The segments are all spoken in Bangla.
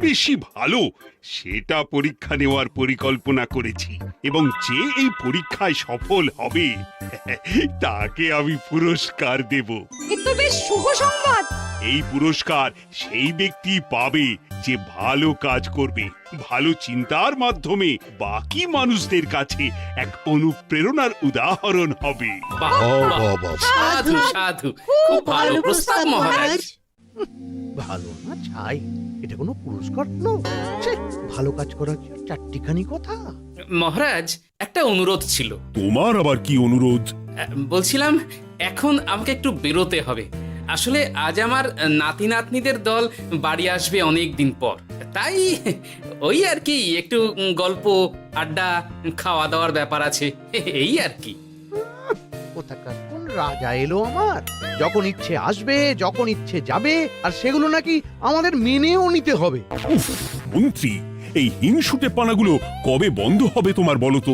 বেশি ভালো সেটা পরীক্ষা নেওয়ার পরিকল্পনা করেছি, এবং যে এই পরীক্ষায় সফল হবে তাকে আমি পুরস্কার দেব। এ তো বেশ শুভ সংবাদ। এই পুরস্কার সেই ব্যক্তি পাবে যে ভালো কাজ করবে, ভালো চিন্তার মাধ্যমে বাকি মানুষদের কাছে এক অনুপ্রেরণার উদাহরণ হবে। বাহ, বাহ, সাধু সাধু, খুব ভালো প্রস্তাব মহারাজ। ভালো না ছাই, এটা কোনো পুরস্কার নয়। ছে, ভালো কাজ করার কি চারটিখানি কথা? মহারাজ, একটা অনুরোধ ছিল। তোমার আবার কি অনুরোধ? বলছিলাম, এখন আমাকে একটু বেরোতে হবে। আসলে আজ আমার নাতি নাতনিদের দল বাড়ি আসবে অনেক দিন পর, তাই ওই আর কি একটু গল্প আড্ডা খাওয়া দাওয়ার ব্যাপার আছে, এই আর কি। কোথাকার কোন রাজা এলো আমার? যখন ইচ্ছে আসবে, যখন ইচ্ছে যাবে, আর সেগুলো নাকি আমাদের মেনেও নিতে হবে। উফ, মন্ত্রী, এই হিংসুটে পানাগুলো কবে বন্ধ হবে তোমার বলো তো?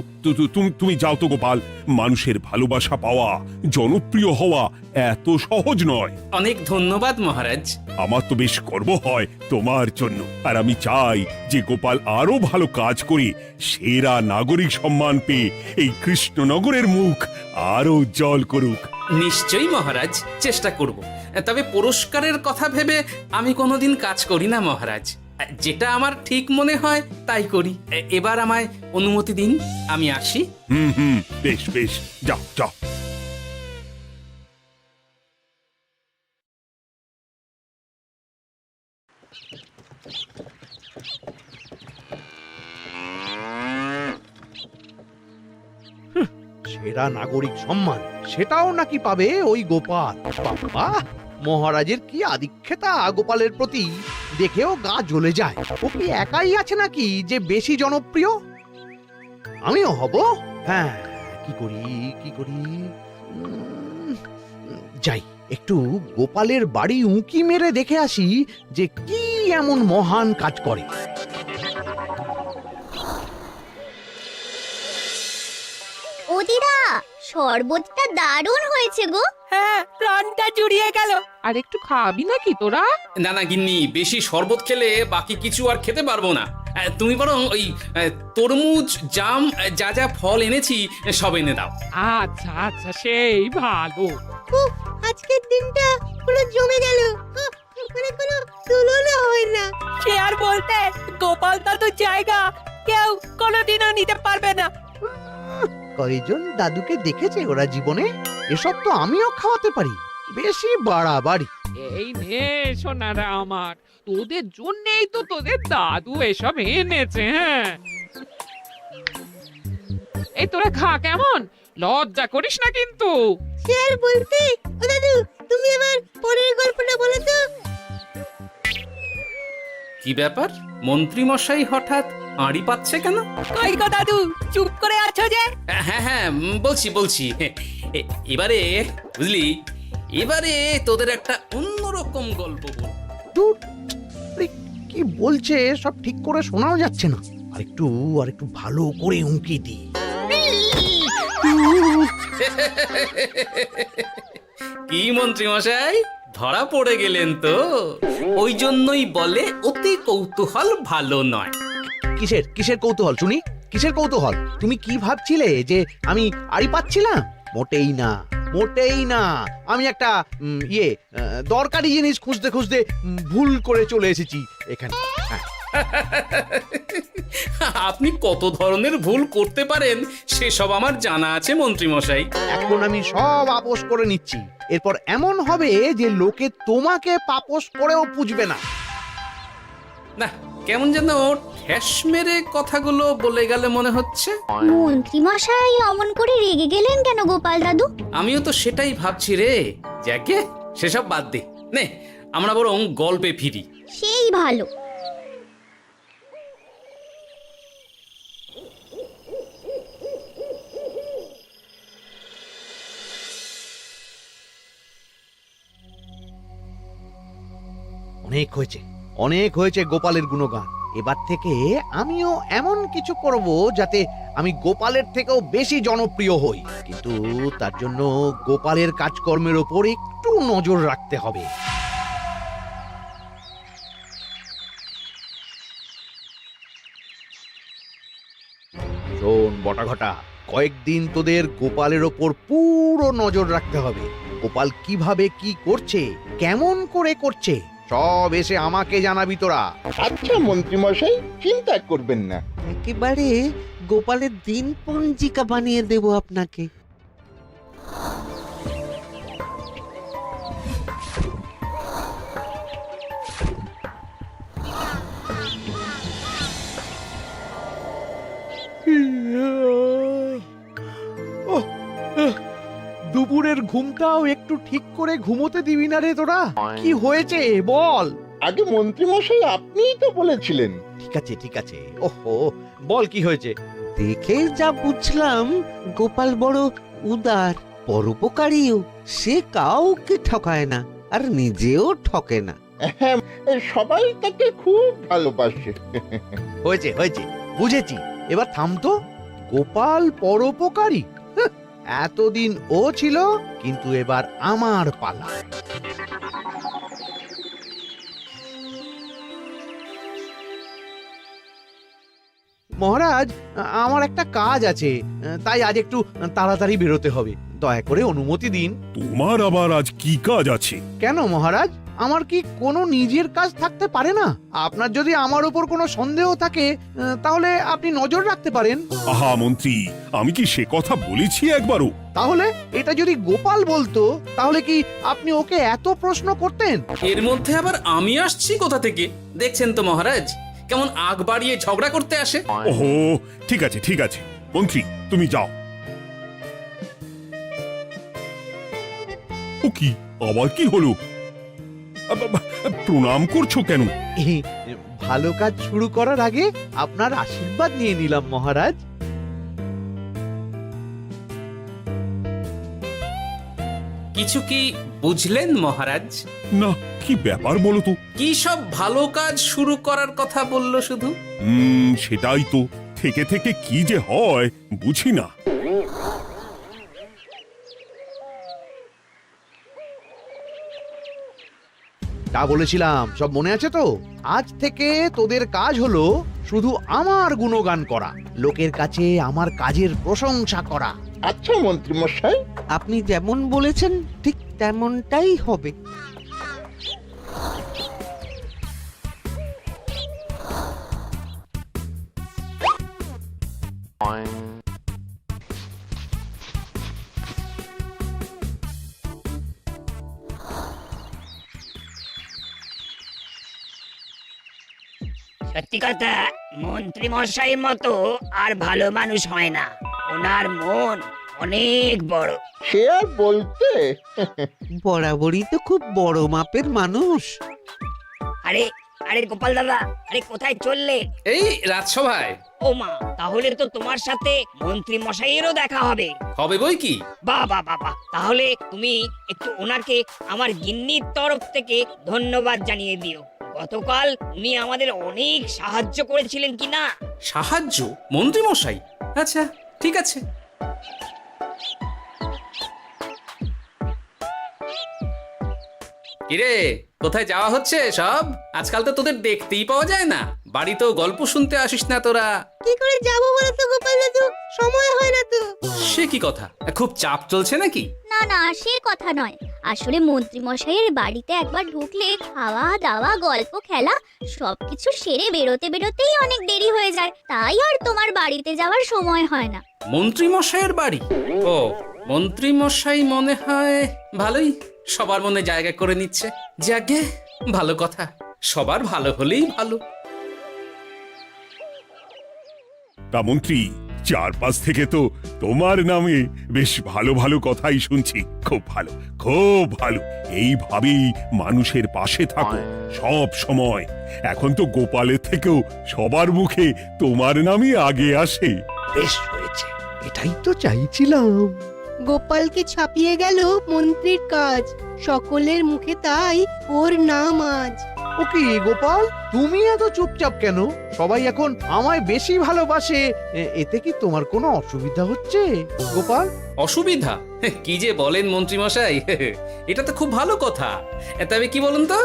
তুমি যাও তো গোপাল। মানুষের ভালোবাসা পাওয়া, জনপ্রিয় হওয়া এত সহজ নয়। অনেক ধন্যবাদ মহারাজ। আমার তো বেশ গর্ব হয় তোমার জন্য, আর আমি চাই যে গোপাল আরো ভালো কাজ করে সেরা নাগরিক সম্মান পেয়ে এই কৃষ্ণনগরের মুখ আরো উজ্জ্বল করুক। নিশ্চয়ই মহারাজ, চেষ্টা করব। তবে পুরস্কারের কথা ভেবে আমি কোনোদিন কাজ করি না মহারাজ। যেটা আমার ঠিক মনে হয় তাই করি। এবার আমায় অনুমতি দিন, আমি আসি। বেশ বেশ, যাও যাও। সেরা নাগরিক সম্মান সেটাও নাকি পাবে ওই গোপাল। বাবা, মহারাজের কি আদিক্ষেতা গোপালের প্রতি, দেখেও গা জ্বলে যায়। ও কি একাই আছে নাকি যে বেশি জনপ্রিয়? আমিও হব। হ্যাঁ, কি করি কি করি, যাই একটু গোপালের বাড়ি উঁকি মেরে দেখে আসি যে কি এমন মহান কাজ করে। ও দিদা, শরবতটা দারুণ হয়েছে গো। হ্যাঁ, প্রাণটা জুড়িয়ে গেল। আর একটু খাবি নাকি তোরা? না না গিন্নি, বেশি শরবত খেলে বাকি কিছু আর খেতে পারবো না। তুমি বরং ওই তরমুজ, জাম, যা যা ফল এনেছি সব এনে দাও। আচ্ছা আচ্ছা, সেই ভালো। আজকের দিনটা পুরো জমে গেল, মানে কোনো তুলনা হয় না। সে আর বলতে, গোপাল দাদুর জায়গা কেউ কোনোদিনও নিতে পারবে না। কয়জন দাদুকে দেখেছে ওরা জীবনে? এসব তো আমিও খাওয়াতে পারি। বেশি বাড়াবাড়ি। এই নে সোনারা আমার, তোদের জন্যই তো তোদের দাদু এসব এনেছে। হ্যাঁ, এই তোরা খা, কেমন লজ্জা করিস না কিন্তু। সে আর বলতে, ও দাদু তুমি এবার পরের গল্পটা বলো তো। কি ব্যাপার, মন্ত্রী মশাই হঠাৎ আড়ি পাচ্ছে কেন? কই গো দাদু, চুপ করে আছো যে? হ্যাঁ হ্যাঁ, বলছি। এবারে বুঝলি, এবারে তোদের একটা অন্যরকম গল্প বল। দূর, আরে কি বলছে সব ঠিক করে শোনাও যাচ্ছে না। আর একটু ভালো করে উঁকি দি। কি মন্ত্রী মশাই, ধরা পড়ে গেলেন তো? ওই জন্যই বলে অতি কৌতূহল ভালো নয়। কিসের কিসের কৌতূহল শুনি? কিসের কৌতূহল? তুমি কি ভাবছিলে যে আমি আড়ি পাচ্ছিলাম? মোটেই না, মোটেই না। আমি একটা দরকারি জিনিস খুঁজতে খুঁজতে ভুল করে চলে এসেছি এখানে। হ্যাঁ, আপনি কত ধরনের ভুল করতে পারেন সেসব আমার জানা আছে মন্ত্রী মশাই। এখন আমি সব আপোষ করে নিচ্ছি। এরপর এমন হবে যে লোকে তোমাকে পাপোশ করেও পুজবে না। না, কেমন যেন ঠেস মেরে কথাগুলো বলে গেলে মনে হচ্ছে। মন্ত্রী মশাই অমন করে রেগে গেলেন কেন গোপাল দাদু? আমিও তো সেটাই ভাবছি রে। যাকে সেসব বাদ দে, নে আমরা বরং গল্পে ফিরি। সেই ভালো। অনেক হয়েছে, অনেক হয়েছে গোপালের গুণগান। এবার থেকে আমিও এমন কিছু করব যাতে আমি গোপালের থেকেও বেশি জনপ্রিয় হই। কিন্তু তার জন্য গোপালের কাজকর্মের ওপর একটু নজর রাখতে হবে। বটাঘটা, কয়েকদিন তোদের গোপালের ওপর পুরো নজর রাখতে হবে। গোপাল কিভাবে কি করছে, কেমন করে করছে, সব এসে আমাকে জানাবি তোরা। আচ্ছা মন্ত্রীমশাই, চিন্তা করবেন না। একেবারে গোপালের দিন পঞ্জিকা বানিয়ে দেব আপনাকে। ওহ, দুপুরের ঘুমটাও একটু ঠিক করে ঘুমোতে দিবি না রে তোরা? কি হয়েছে বল। আগে মন্ত্রীমশাই আপনিই তো বলেছিলেন। ঠিক আছে ঠিক আছে, ওহো বল কি হয়েছে। দেখে যা বুঝলাম গোপাল বড় উদার, পরোপকারীও। সে কাউকে ঠকায় না, আর নিজেও ঠকে না। হ্যাঁ, সবাই তাকে খুব ভালোবাসে। হয়েছে হয়েছে, বুঝেছি। এবার থাম তো। গোপাল পরোপকারী? হাহ, এতদিন ও ছিল, কিন্তু এবার আমার পালা। মহারাজ, আমার একটা কাজ আছে, তাই আজ একটু তাড়াতাড়ি বেরোতে হবে। দয়া করে অনুমতি দিন। তোমার আবার আজ কি কাজ আছে? কেন মহারাজ, আমার কি কোনো নিজের কাজ থাকতে পারে না? আপনার যদি আমার উপর কোনো সন্দেহ থাকে, তাহলে আপনি নজর রাখতে পারেন। আহা মন্ত্রী, আমি কি সে কথা বলেছি একবারও? তাহলে এটা যদি গোপাল বলতো, তাহলে কি আপনি ওকে এত প্রশ্ন করতেন? এর মধ্যে আবার আমি আসছি কোথা থেকে? দেখছেন তো মহারাজ, কেমন আগ বাড়িয়ে ঝগড়া করতে আসে। ওহো, ঠিক আছে ঠিক আছে, মন্ত্রী তুমি যাও। ও কি, আবার কি হলো? প্রণাম করছো কেন? ভালো কাজ শুরু করার আগে আপনার আশীর্বাদ নিয়ে নিলাম মহারাজ। কিছু কি বুঝলেন মহারাজ? না, কি ব্যাপার বলো তো? কি সব ভালো কাজ শুরু করার কথা বললো শুধু? সেটাই তো, থেকে থেকে কি যে হয় বুঝি না। তা বলেছিলাম, সব মনে আছে তো? আজ থেকে তোদের কাজ হলো শুধু আমার গুণগান করা, লোকের কাছে আমার কাজের প্রশংসা করা। আচ্ছা মন্ত্রীমশাই। আপনি যেমন বলেছেন ঠিক তেমনটাই হবে। সত্যি কথা, মন্ত্রী মশাইয়ের মতো আর ভালো মানুষ হয় না। ওনার মন অনেক বড়। সে আর বলতে। বরাবরই তো খুব বড় মাপের মানুষ। আরে আরে গোপাল দাদা, আরে কোথায় চললে? এই রাজসভায়। ও মা, তাহলে তো তোমার সাথে মন্ত্রী মশাইয়েরও দেখা হবে। হবে বই কি? বাহ বাহ বাহ বাহ, তাহলে তুমি একটু ওনাকে আমার গিন্নির তরফ থেকে ধন্যবাদ জানিয়ে দিও। গতকাল উনি আমাদের অনেক সাহায্য করেছিলেন কি না? সাহায্য? মন্ত্রী মশাই? আচ্ছা ঠিক আছে। কিরে, কোথায় যাওয়া হচ্ছে সব? আজকাল তো তোদের দেখতেই পাওয়া যায় না। বাড়িতেও গল্প শুনতে আসিস না তোরা। কি করে যাবো বলো তো গোপাল দাদু, সময় হয় না তো। সে কি কথা, খুব চাপ চলছে নাকি? না না, সে কথা নয়। আসলে মন্ত্রী মশাইয়ের বাড়িতে একবার ঢুকলে খাওয়া দাওয়া গল্প খেলা সবকিছু সেরে বেরোতে বেরোতেই অনেক দেরি হয়ে যায়, তাই আর তোমার বাড়িতে যাওয়ার সময় হয় না। মন্ত্রী মশাইয়ের বাড়ি? ও, মন্ত্রী মশাই মনে হয় ভালোই সবার মনে জায়গা করে নিচ্ছে। যাকে ভালো কথা, সবার ভালো হলেই ভালো। তা মন্ত্রী, চারপাশ থেকে তো তোমার নামে বেশ ভালো ভালো কথাই শুনছি। খুব ভালো, খুব ভালো। এইভাবেই মানুষের পাশে থাকো সব সময়। এখন তো গোপালের থেকেও সবার মুখে তোমার নামই আগে আসে। বেশ হয়েছে, এটাই তো চাইছিলাম। গোপালকে ছাপিয়ে গেল মন্ত্রীর কাজ, সকলের মুখে তাই ওর নাম আজ। ও কি গোপাল, তুমি এত চুপচাপ কেন? সবাই এখন আমায় বেশি ভালোবাসে, এতে কি তোমার কোনো অসুবিধা হচ্ছে গোপাল? অসুবিধা? কি যে বলেন মন্ত্রী মশাই, এটা তো খুব ভালো কথা। তবে কি বলুন তো,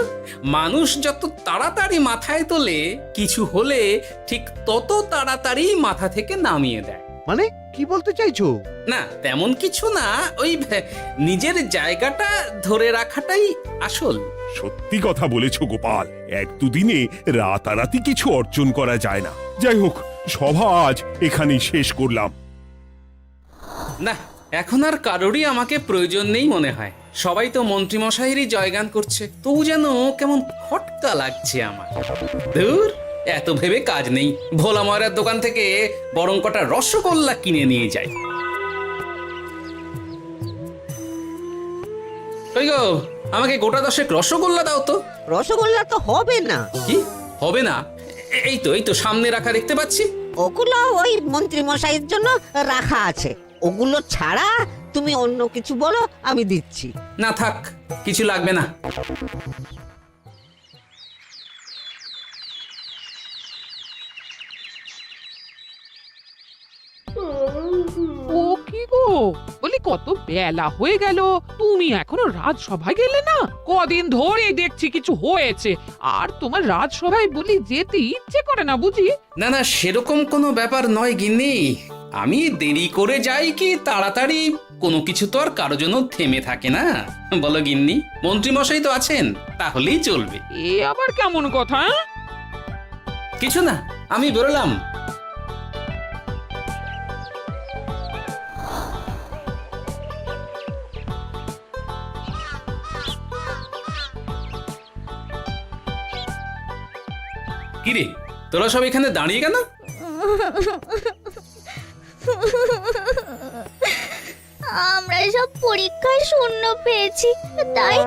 মানুষ যত তাড়াতাড়ি মাথায় তোলে, কিছু হলে ঠিক তত তাড়াতাড়ি মাথা থেকে নামিয়ে দেয়। মানে কি বলতে চাইছো? না তেমন কিছু না, ওই নিজের জায়গাটা ধরে রাখাটাই আসল। সত্যি কথা বলেছো গোপাল, এক দুদিনে রাতারাতি কিছু অর্জন করা যায় না। যাই হোক, সভা আজ এখানেই শেষ করলাম। না, এখন আর কারোরই আমাকে প্রয়োজন নেই মনে হয়। সবাই তো মন্ত্রীমশাইয়েরই জয়গান করছে, তবু যেন কেমন খটকা লাগছে আমার। ধুর, এত ভেবে কাজ নেই, ভোলা ময়রার দোকান থেকে বরং কটা রসগোল্লা কিনে নিয়ে যাই। ওই গো, আমাকে গোটা 10 রসগোল্লা দাও তো। রসগোল্লা তো হবে না। কি হবে না? এই তো সামনে রাখা দেখতে পাচ্ছি। ওগুলো ওই মন্ত্রী মশাইয়ের জন্য রাখা আছে, ওগুলো ছাড়া তুমি অন্য কিছু বলো, আমি দিচ্ছি। না থাক, কিছু লাগবে না। ও কি গো, বলি কত বেলা হয়ে গেল, তুমি এখনো রাজসভায় গেলে না? কদিন ধরে দেখছি কিছু হয়েছে, আর তোমার রাজসভায় বলি যেতে ইচ্ছে করে না বুঝি? না না, সেরকম কোনো ব্যাপার নয় গিন্নি। আমি দেরি করে যাই কি তাড়াতাড়ি, কোনো কিছু তো আর কারো জন্য থেমে থাকে না। বলো গিন্নি, মন্ত্রীমশাই তো আছেন, তাহলেই চলবে। এ আবার কেমন কথা? কিছু না, আমি বেরোলাম। কিরে, তোরা সব এখানে দাঁড়িয়ে কেন? আমরা সব পরীক্ষায় শূন্য পেয়েছি, তাই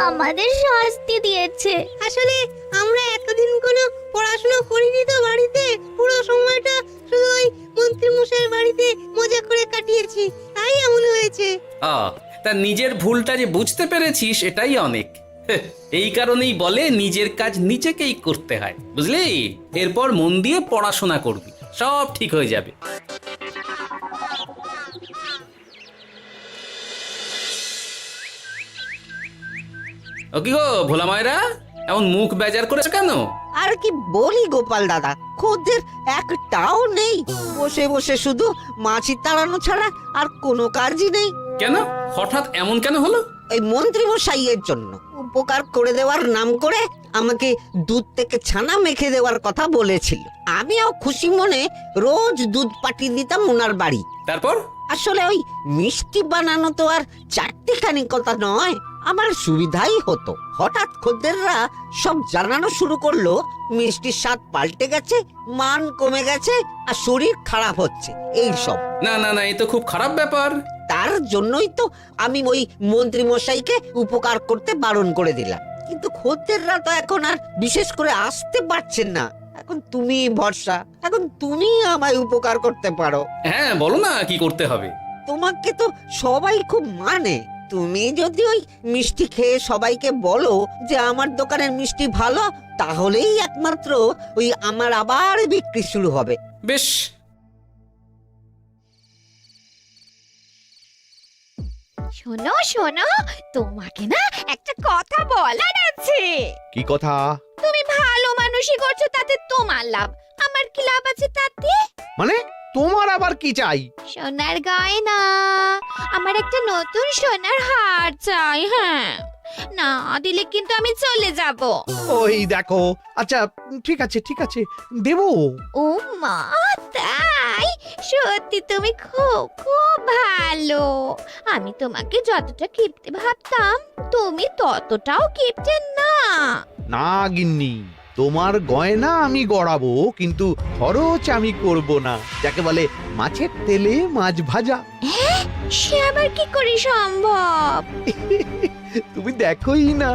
আমাদের শাস্তি দিয়েছে। আসলে আমরা এতদিন কোনো পড়াশোনা করিনি তো বাড়িতে, পুরো সময়টা শুধু ওই মন্ত্রী মশাইয়ের বাড়িতে মজা করে কাটিয়েছি, তাই এমন হয়েছে। তা নিজের ভুলটা যে বুঝতে পেরেছিস এটাই অনেক। এই কারণেই বলে নিজের কাজ নিজেকেই করতে হয়, বুঝলি? এরপর মন দিয়ে পড়াশোনা করবি, সব ঠিক হয়ে যাবে। ও কি গো ভোলা মায়েরা, এমন মুখ বেজার করেছে কেন? আর কি বলি গোপাল দাদা, খদ্দের একটাও নেই, বসে বসে শুধু মাছি তাড়ানো ছাড়া আর কোনো কাজই নেই। কেন, হঠাৎ এমন কেন হলো? এই মন্ত্রী মশাইয়ের জন্য উপকার করে দেওয়ার নাম করে আমাকে দুধ থেকে ছানা মেখে দেওয়ার কথা বলেছিল। আমিও খুশি মনে রোজ দুধ পাঠিয়ে দিতাম ওনার বাড়ি। তারপর? আসলে ওই মিষ্টি বানানো তো আর চারটিখানি কথা নয়, আমার সুবিধাই হতো। হঠাৎ খদ্দেররা সব জানানো শুরু করলো মিষ্টির স্বাদ পাল্টে গেছে, মান কমে গেছে, আর শরীর খারাপ হচ্ছে, এই সব। না না না, এ তো খুব খারাপ ব্যাপার। তার জন্যই তো আমি ওই মন্ত্রী মশাইকে উপকার করতে বারণ করে দিলাম। কিন্তু খদ্দেররা তো এখন আর বিশেষ করে আসতে পারছেন না। এখন তুমি ভরসা, এখন তুমি আমায় উপকার করতে পারো। হ্যাঁ বলো না, কি করতে হবে? তোমাকে তো সবাই খুব মানে, তুমি যদি ওই মিষ্টি খেয়ে সবাইকে বলো যে আমার দোকানের মিষ্টি ভালো, তাহলেই একমাত্র ওই আমার আবার বিক্রি শুরু হবে। বেশ। শোনো শোনো, তোমাকে না একটা কথা বলার আছে। কি কথা? তুমি ভালো মানুষই করছো, তাতে তোমার লাভ, আমার কি লাভ আছে তাতে? মানে তোমার আবার কি চাই? সোনার গয়না, আমার একটা নতুন সোনার হার চাই। হ্যাঁ, না দিলে কিন্তু আমি চলে যাব। ওই দেখো, আচ্ছা ঠিক আছে ঠিক আছে, দেবো। ও মা, তাই? সত্যি তুমি খুব খুব ভালো। আমি তোমাকে যতটা কিপটে ভাবতাম, তুমি ততটাও কিপটে না। না গিন্নি, তোমার গয়না আমি গড়াবো, কিন্তু খরচ আমি করব না। যাকে বলে মাছের তেলে মাছ ভাজা। সে আবার কি করে সম্ভব? তুমি দেখোই না।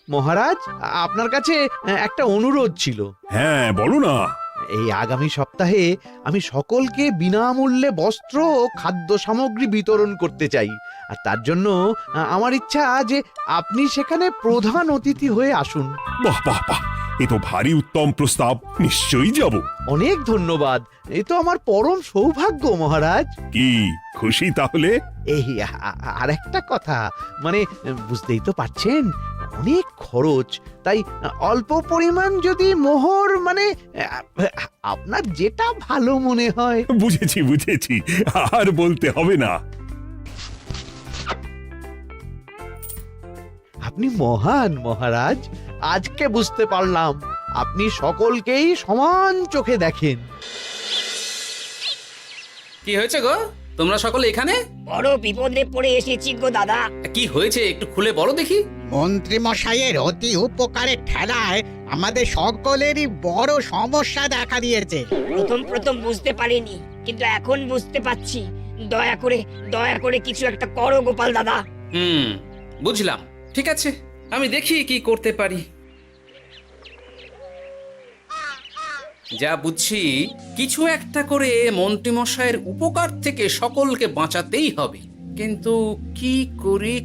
মহারাজ, আপনার কাছে একটা অনুরোধ ছিল। হ্যাঁ বলো না। এই আগামী সপ্তাহে আমি সকলকে বিনামূল্যে বস্ত্র ও খাদ্য সামগ্রী বিতরণ করতে চাই, আর তার জন্য আমার ইচ্ছা যে আপনি সেখানে প্রধান অতিথি হয়ে আসুন। বাহ বাহ বাহ, এ তো ভারী উত্তম প্রস্তাব, নিশ্চয়ই যাব। অনেক ধন্যবাদ, এ তো আমার পরম সৌভাগ্য মহারাজ। কি খুশি তাহলে? এই আর একটা কথা, মানে বুঝতেই তো পারছেন, অনেক খরচ, তাই অল্প পরিমাণ যদি মোহর মানে আপনার যেটা ভালো মনে হয়। বুঝেছি বুঝেছি, আর বলতে হবে না। আপনি মহান মহারাজ, আজকে বুঝতে পারলাম আপনি সকলকেই সমান চোখে দেখেন। কি হয়েছে গো, তোমরা সকলে এখানে? বড় বিপদে পড়ে এসেছি গো দাদা। কি হয়েছে একটু খুলে বলো দেখি। মন্ত্রী মশাইয়ের অতি উপকারের ঠেলায় আমাদের সকলেরই বড় সমস্যা দেখা দিয়েছে। প্রথম বুঝতে পারিনি, কিন্তু এখন বুঝতে পারছি। দয়া করে কিছু একটা করো গোপাল দাদা। বুঝলাম, ঠিক আছে, আমি দেখি কি করতে পারি। যা বুঝছি, কিছু একটা করে মন্ত্রীমশাইয়ের উপকার থেকে সকলকে বাঁচাতেই হবে। কিন্তু কি করি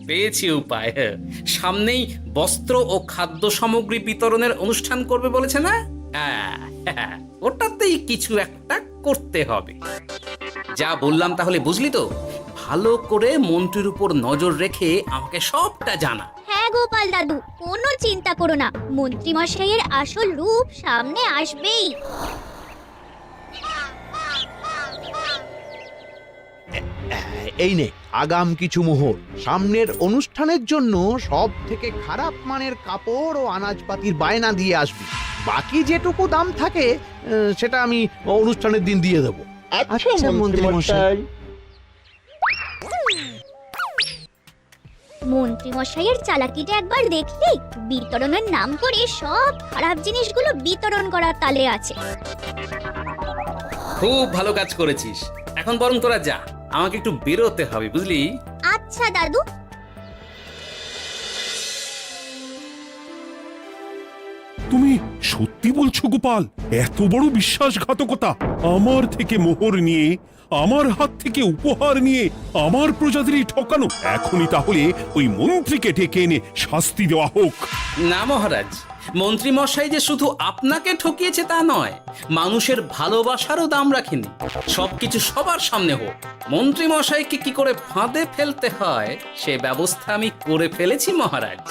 পেয়েছি উপায়। সামনেই বস্ত্র ও খাদ্য সামগ্রী বিতরণের অনুষ্ঠান করবে বলেছে না? ওটাতেই কিছু একটা করতে হবে। যা বললাম তাহলে বুঝলি তো? ভালো করে মন্ত্রীর উপর নজর রেখে আমাকে সবটা জানা। হ্যাঁ গোপাল দাদু, কোনো চিন্তা করো না, মন্ত্রী মশাইয়ের আসল রূপ সামনে আসবেই। এই নে আগাম কিছু মোহর। সামনের অনুষ্ঠানের জন্য সব থেকে খারাপ মানের কাপড় ও আনাজপাতির বায়না দিয়ে আসবি। বাকি যেটুকু দাম থাকে সেটা আমি অনুষ্ঠানের দিন দিয়ে দেবো। আচ্ছা মন্ত্রী মশাই। মন্ত্রী মশাইয়ের চালাকিটা একবার দেখলি? বিতরণের নাম করে সব খারাপ জিনিসগুলো বিতরণ করার তালে আছে। খুব ভালো কাজ করেছিস। এখন বরং তোরা যা, আমাকে একটু বেরোতে হবে, বুঝলি? আচ্ছা দাদু। তুমি সত্যি বলছো গোপাল? এত বড় বিশ্বাসঘাতকতা! আমার থেকে মোহর নিয়ে, আমার হাত থেকে উপহার নিয়ে আমার প্রজাদেরই ঠকানো। এখনই তাহলে ওই মন্ত্রীকে ডেকে এনে শাস্তি দেওয়া হোক। না মহারাজ, মন্ত্রী মশাই যে শুধু আপনাকে ঠকিয়েছে তা নয়, মানুষের ভালোবাসারও দাম রাখেনি। সবকিছু সবার সামনে হোক। মন্ত্রী মশাইকে কি করে ফাঁদে ফেলতে হয় সে ব্যবস্থা আমি করে ফেলেছি মহারাজ।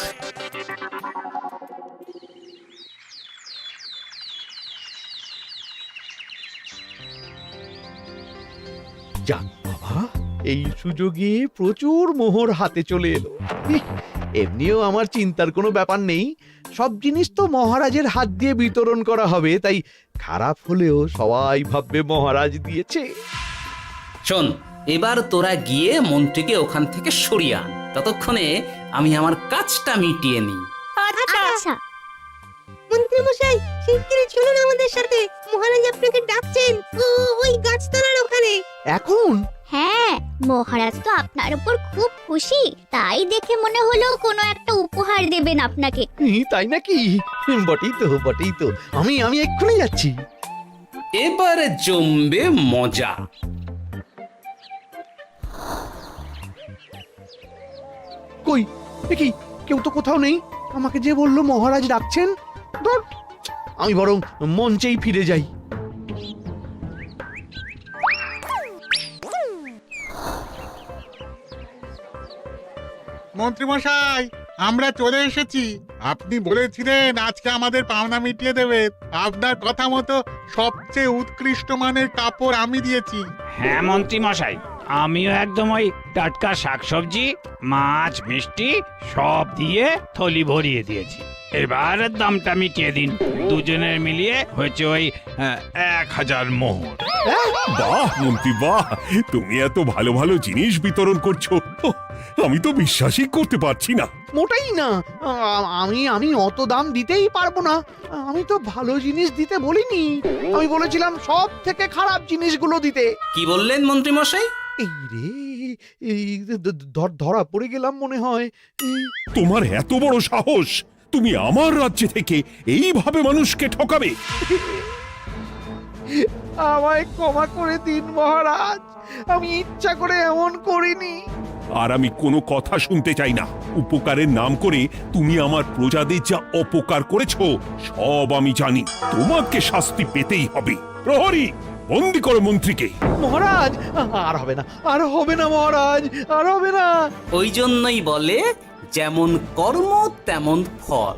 যাক বাবা, এই সুযোগে প্রচুর মোহর হাতে চলে এলো। এমনিও আমার চিন্তার কোনো ব্যাপার নেই, সব জিনিস তো মহারাজের হাত দিয়ে বিতরণ করা হবে, তাই খারাপ হলেও সবাই ভাববে মহারাজ দিয়েছে। শোন, এবার তোরা গিয়ে মন্ত্রীকে ওখান থেকে সরিয়ে আন। ততক্ষণে আমি আমার কাজটা মিটিয়ে নিই। আচ্ছা। মন্ত্রী মশাই, শিগগিরই চলুন আমাদের সাথে, মহারাজ আপনাকে ডাকছেন ওই গাছতলার ওখানে। এখন? হ্যাঁ, মহারাজ তো আপনার উপর খুব খুশি, তাই দেখে মনে হলো কোনো একটা উপহার দেবেন আপনাকে। তাই নাকি? বটেই তো। আমি এক্ষুনি যাচ্ছি। এবারে জমবে মজা। কই দেখি কেউ তো কোথাও নেই। আমাকে যে বললো মহারাজ ডাকছেন, ধর আমি বরং মঞ্চেই ফিরে যাই। মন্ত্রী মশাই, আমরা চলে এসেছি। আপনি বলেছিলেন আজকে আমাদের পাওনা মিটিয়ে দেবেন। আপনার কথা মতো সবচেয়ে উৎকৃষ্ট মানের কাপড় আমি দিয়েছি। হ্যাঁ মন্ত্রী মশাই, আমিও একদম ওই টাটকা শাকসবজি, মাছ, মিষ্টি সব দিয়ে থলি ভরিয়ে দিয়েছি। এবার দামটা মিটিয়ে দিন। দুজনের মিলিয়ে হয়েছে ওই 1000 মোহর। বাহ মন্ত্রী বাহ, তুমি এত ভালো ভালো জিনিস বিতরণ করছো, আমি তো বিশ্বাসই করতে পারছি না। মোটেই না, আমি অত দাম দিতেই পারবো না। আমি তো ভালো জিনিস দিতে বলিনি, আমি বলেছিলাম সব থেকে খারাপ জিনিসগুলো দিতে। কি বললেন মন্ত্রী মশাই? এই রে, এই ধরা পড়ে গেলাম মনে হয়। তোমার এত বড় সাহস, তুমি আমার রাজ্য থেকে এইভাবে মানুষকে ঠকাবে? আমায় ক্ষমা করে দিন মহারাজ, আমি ইচ্ছা করে এমন করিনি। আর আমি কোনো কথা শুনতে চাই না। উপকারের নাম করে তুমি আমার প্রজাদের যা অপকার করেছো সব আমি জানি। তোমাকে শাস্তি পেতেই হবে। প্রহরী, বন্দি করো মন্ত্রীকে। মহারাজ, আর হবে না, আর হবে না মহারাজ, আর হবে না। ওই জন্যই বলে যেমন কর্ম তেমন ফল।